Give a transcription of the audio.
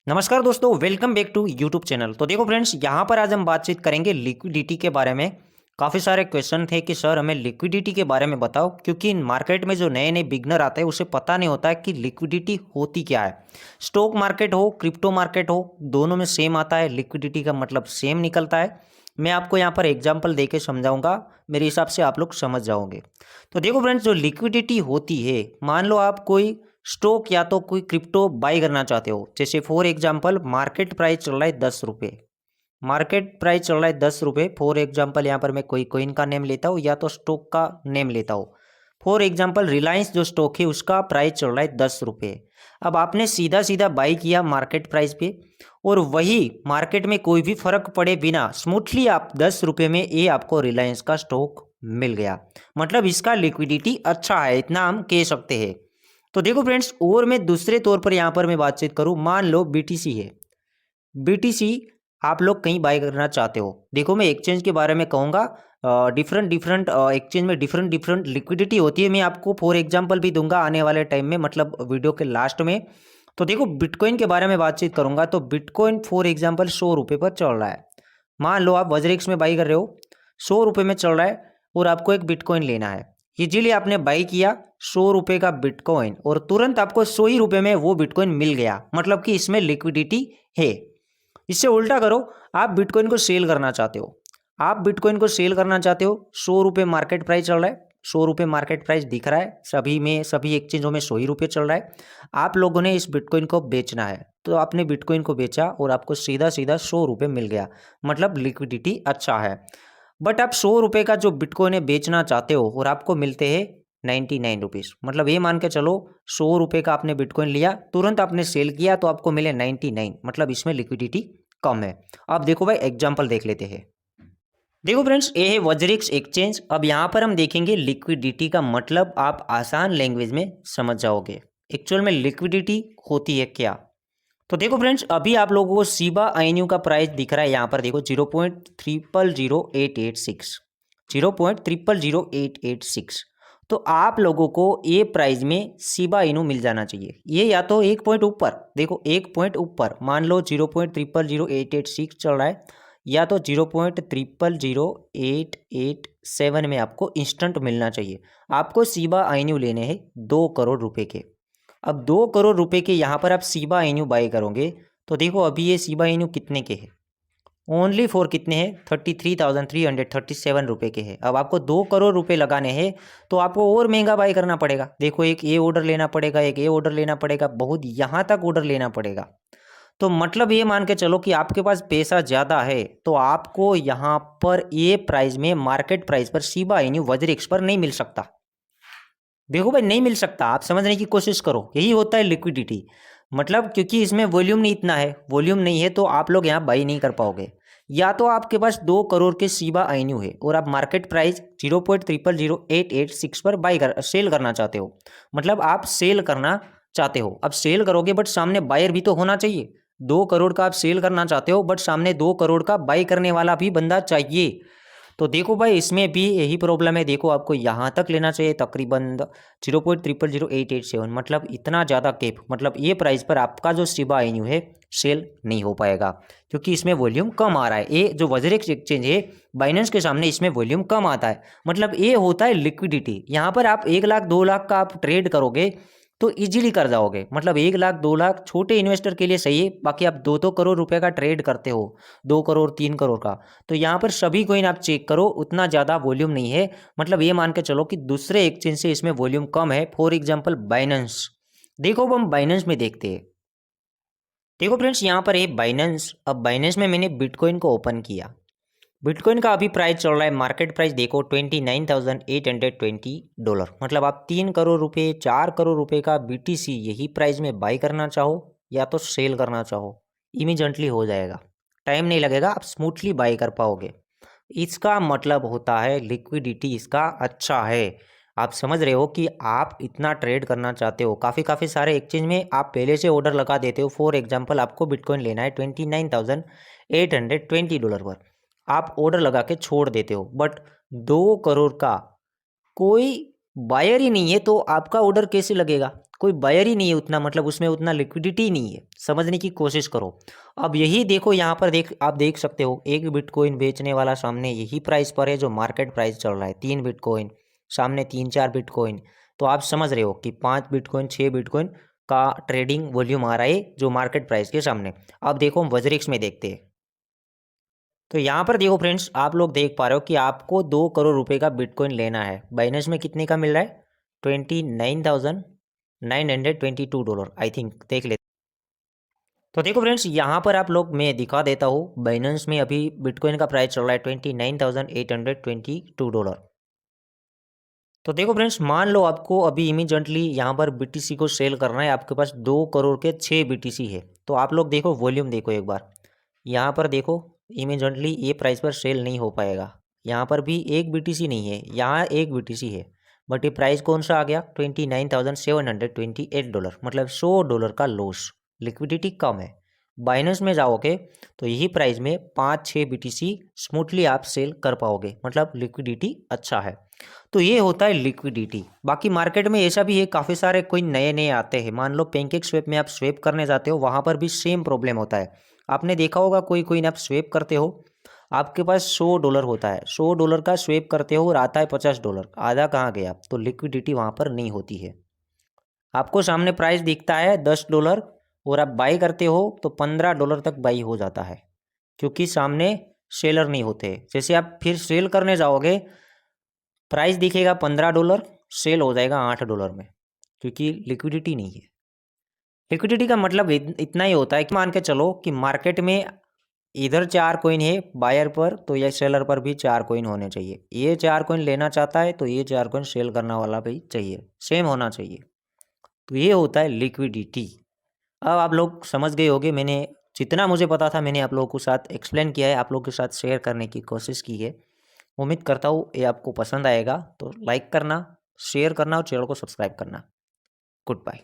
नमस्कार दोस्तों, welcome back to YouTube channel. तो देखो फ्रेंड्स, यहाँ पर आज हम बातचीत करेंगे लिक्विडिटी के बारे में। काफ़ी सारे क्वेश्चन थे कि सर हमें लिक्विडिटी के बारे में बताओ, क्योंकि मार्केट में जो नए नए बिगनर आते हैं उसे पता नहीं होता है कि लिक्विडिटी होती क्या है। स्टॉक मार्केट हो, क्रिप्टो मार्केट हो, दोनों में सेम आता है, लिक्विडिटी का मतलब सेम निकलता है। मैं आपको यहाँ पर एग्जाम्पल दे के समझाऊंगा, मेरे हिसाब से आप लोग समझ जाओगे। तो देखो फ्रेंड्स, जो लिक्विडिटी होती है, मान लो आप कोई स्टॉक या तो कोई क्रिप्टो बाई करना चाहते हो। जैसे फॉर एग्जांपल मार्केट प्राइस चल रहा है 10 रुपये, मार्केट प्राइस चल रहा है 10 रुपये। फॉर एग्जांपल यहाँ पर मैं कोई कोइन का नेम लेता हूँ या तो स्टॉक का नेम लेता हूँ। फॉर एग्जांपल रिलायंस जो स्टॉक है उसका प्राइस चल रहा है 10 रुपये। अब आपने सीधा सीधा बाई किया मार्केट प्राइस पे, और वही मार्केट में कोई भी फर्क पड़े बिना स्मूथली आप 10 रुपये में ये आपको रिलायंस का स्टॉक मिल गया। मतलब इसका लिक्विडिटी अच्छा है, इतना हम कह सकते हैं। तो देखो फ्रेंड्स, और मैं दूसरे तौर पर यहाँ पर मैं बातचीत करूँ, मान लो बीटीसी है। बीटीसी आप लोग कहीं बाय करना चाहते हो। देखो मैं एक्सचेंज के बारे में कहूँगा, डिफरेंट डिफरेंट एक्सचेंज में डिफरेंट डिफरेंट लिक्विडिटी होती है। मैं आपको फॉर एग्जांपल भी दूंगा आने वाले टाइम में, मतलब वीडियो के लास्ट में। तो देखो बिटकॉइन के बारे में बातचीत करूंगा, तो बिटकॉइन फॉर एग्जांपल 100 रुपये पर चल रहा है। मान लो आप वज्रिक्स में बाई कर रहे हो, 100 रुपये में चल रहा है, और आपको एक बिटकॉइन लेना है। इजीली आपने बाई किया 100 रुपये का बिटकॉइन, और तुरंत आपको 100 ही रुपये में वो बिटकॉइन मिल गया। मतलब कि इसमें लिक्विडिटी है। इससे उल्टा करो, आप बिटकॉइन को सेल करना चाहते हो। आप बिटकॉइन को सेल करना चाहते हो, 100 रुपये मार्केट प्राइस चल रहा है, 100 रुपये मार्केट प्राइस दिख रहा है, सभी में सभी एक्सचेंजों में 100 ही रुपये चल रहा है। आप लोगों ने इस बिटकॉइन को बेचना है, तो आपने बिटकॉइन को बेचा और आपको सीधा सीधा 100 रुपये मिल गया। मतलब लिक्विडिटी अच्छा है। बट आप 100 रुपये का जो बिटकॉइन है बेचना चाहते हो और आपको मिलते हैं 99 रुपीज़। मतलब ये मान के चलो, 100 रुपये का आपने बिटकॉइन लिया, तुरंत आपने सेल किया तो आपको मिले 99। मतलब इसमें लिक्विडिटी कम है। अब देखो भाई, एग्जाम्पल देख लेते हैं। देखो फ्रेंड्स, ये है वज्रिक्स एक्सचेंज। अब यहाँ पर हम देखेंगे लिक्विडिटी का मतलब, आप आसान लैंग्वेज में समझ जाओगे एक्चुअल में लिक्विडिटी होती है क्या। तो देखो फ्रेंड्स, अभी आप लोगों को शिबा आईन्यू का प्राइस दिख रहा है यहाँ पर। देखो 0.300886, 0.300886। तो आप लोगों को ये प्राइस में शिबा इनू मिल जाना चाहिए। ये या तो एक पॉइंट ऊपर, देखो एक पॉइंट ऊपर, मान लो 0.300886 चल रहा है, या तो 0.300887 में आपको इंस्टेंट मिलना चाहिए। आपको शिबा आईन्यू लेने हैं 2 करोड़ रुपए के। अब 2 करोड़ रुपए के यहाँ पर आप शिबा इनू बाय करोगे, तो देखो अभी ये शिबा इनू कितने के हैं, ओनली फॉर कितने हैं, 33,337 रुपये के हैं। अब आपको 2 करोड़ रुपए लगाने हैं, तो आपको और महंगा बाय करना पड़ेगा। देखो एक ये ऑर्डर लेना पड़ेगा, एक ये ऑर्डर लेना पड़ेगा, बहुत यहाँ तक ऑर्डर लेना पड़ेगा। तो मतलब ये मान के चलो कि आपके पास पैसा ज़्यादा है, तो आपको यहाँ पर ये प्राइस में, मार्केट प्राइस पर शिबा इनू वज्रिक्स पर नहीं मिल सकता। देखो भाई, नहीं मिल सकता। आप समझने की कोशिश करो, यही होता है लिक्विडिटी। मतलब क्योंकि इसमें वॉल्यूम नहीं इतना है, वॉल्यूम नहीं है, तो आप लोग यहाँ बाई नहीं कर पाओगे। या तो आपके पास 2 करोड़ के शिबा आइन्यू है और आप मार्केट प्राइस 0.000886 पर सेल करना चाहते हो। मतलब आप सेल करना चाहते हो। अब सेल करोगे बट सामने बायर भी तो होना चाहिए। 2 करोड़ का आप सेल करना चाहते हो, बट सामने 2 करोड़ का बाई करने वाला भी बंदा चाहिए। तो देखो भाई, इसमें भी यही प्रॉब्लम है। देखो आपको यहाँ तक लेना चाहिए तकरीबन 0.000887। मतलब इतना ज़्यादा कैप, मतलब ये प्राइस पर आपका जो शिबा इनू है सेल नहीं हो पाएगा, क्योंकि इसमें वॉल्यूम कम आ रहा है। ये जो वज्रिक्स एक्सचेंज है बाइनेंस के सामने, इसमें वॉल्यूम कम आता है। मतलब ये होता है लिक्विडिटी। यहाँ पर आप 1 लाख 2 लाख का आप ट्रेड करोगे तो इजीली कर जाओगे। मतलब 1 लाख 2 लाख छोटे इन्वेस्टर के लिए सही है। बाकी आप 2-2 करोड़ रुपए का ट्रेड करते हो, 2 करोड़ 3 करोड़ का, तो यहाँ पर सभी कोइन आप चेक करो, उतना ज़्यादा वॉल्यूम नहीं है। मतलब ये मान के चलो कि दूसरे एक्सचेंज से इसमें वॉल्यूम कम है। For example Binance. देखो अब हम बाइनेंस में देखते हैं। देखो फ्रेंड्स, यहाँ पर है बाइनेंस। अब बाइनेंस में मैंने बिटकॉइन को ओपन किया। बिटकॉइन का अभी प्राइस चल रहा है, मार्केट प्राइस देखो $29,820। मतलब आप 3 करोड़ रुपए 4 करोड़ रुपए का बीटीसी यही प्राइस में बाई करना चाहो या तो सेल करना चाहो, इमीडिएटली हो जाएगा। टाइम नहीं लगेगा, आप स्मूथली बाई कर पाओगे। इसका मतलब होता है लिक्विडिटी इसका अच्छा है। आप समझ रहे हो कि आप इतना ट्रेड करना चाहते हो। काफ़ी सारे एक्सचेंज में आप पहले से ऑर्डर लगा देते हो। फॉर एग्जांपल आपको बिटकॉइन लेना है $29,820 पर, आप ऑर्डर लगा के छोड़ देते हो। बट 2 करोड़ का कोई बायर ही नहीं है, तो आपका ऑर्डर कैसे लगेगा। कोई बायर ही नहीं है उतना, मतलब उसमें उतना लिक्विडिटी नहीं है। समझने की कोशिश करो। अब यही देखो यहाँ पर आप देख सकते हो एक बिटकॉइन बेचने वाला सामने यही प्राइस पर है जो मार्केट प्राइस चल रहा है, 3 बिटकॉइन सामने 3-4 बिटकॉइन। तो आप समझ रहे हो कि 5 बिटकॉइन 6 बिटकॉइन का ट्रेडिंग वॉल्यूम आ रहा है जो मार्केट प्राइस के सामने। अब देखो हम वजरिक्स में देखते हैं। तो यहाँ पर देखो फ्रेंड्स, आप लोग देख पा रहे हो कि आपको 2 करोड़ रुपए का बिटकॉइन लेना है। बाइनेंस में कितने का मिल रहा है? $29,922 आई थिंक, देख ले। तो देखो फ्रेंड्स, यहाँ पर आप लोग मैं दिखा देता हूँ। बाइनेंस में अभी बिटकॉइन का प्राइस चल रहा है $29,822। तो देखो फ्रेंड्स, मान लो आपको अभी इमीडिएटली यहाँ पर बीटीसी को सेल करना है। आपके पास 2 करोड़ के 6 बीटीसी है। तो आप लोग देखो वॉल्यूम देखो एक बार, यहाँ पर देखो इमीडिएटली ये प्राइस पर सेल नहीं हो पाएगा। यहाँ पर भी एक बीटीसी नहीं है, यहाँ एक बीटीसी है, बट ये प्राइस कौन सा आ गया? $29,728, मतलब $100 का लॉस। लिक्विडिटी कम है। बाइनेंस में जाओगे तो यही प्राइस में 5-6 बीटीसी स्मूथली आप सेल कर पाओगे, मतलब लिक्विडिटी अच्छा है। तो ये होता है लिक्विडिटी। बाकी मार्केट में ऐसा भी है, काफ़ी सारे कोई नए नए आते हैं। मान लो पैनकेक स्वेप में आप स्वेप करने जाते हो, वहाँ पर भी सेम प्रॉब्लम होता है। आपने देखा होगा कोई कोई आप स्वेप करते हो, आपके पास $100 होता है, $100 का स्वेप करते हो और आता है $50, आधा कहाँ गया? तो लिक्विडिटी वहाँ पर नहीं होती है। आपको सामने प्राइस दिखता है $10 और आप बाई करते हो तो $15 तक बाई हो जाता है, क्योंकि सामने सेलर नहीं होते। जैसे आप फिर सेल करने जाओगे, प्राइस दिखेगा $15, सेल हो जाएगा $8 में, क्योंकि लिक्विडिटी नहीं है। लिक्विडिटी का मतलब इतना ही होता है कि मान के चलो कि मार्केट में इधर 4 कॉइन है बायर पर, तो ये सेलर पर भी 4 कॉइन होने चाहिए। ये 4 कॉइन लेना चाहता है तो ये 4 कॉइन सेल करने वाला भी चाहिए, सेम होना चाहिए। तो ये होता है लिक्विडिटी। अब आप लोग समझ गए होंगे, मैंने जितना मुझे पता था मैंने आप लोगों के साथ एक्सप्लेन किया है, आप लोगों के साथ शेयर करने की कोशिश की है। उम्मीद करता हूँ ये आपको पसंद आएगा। तो लाइक करना, शेयर करना और चैनल को सब्सक्राइब करना। Good bye.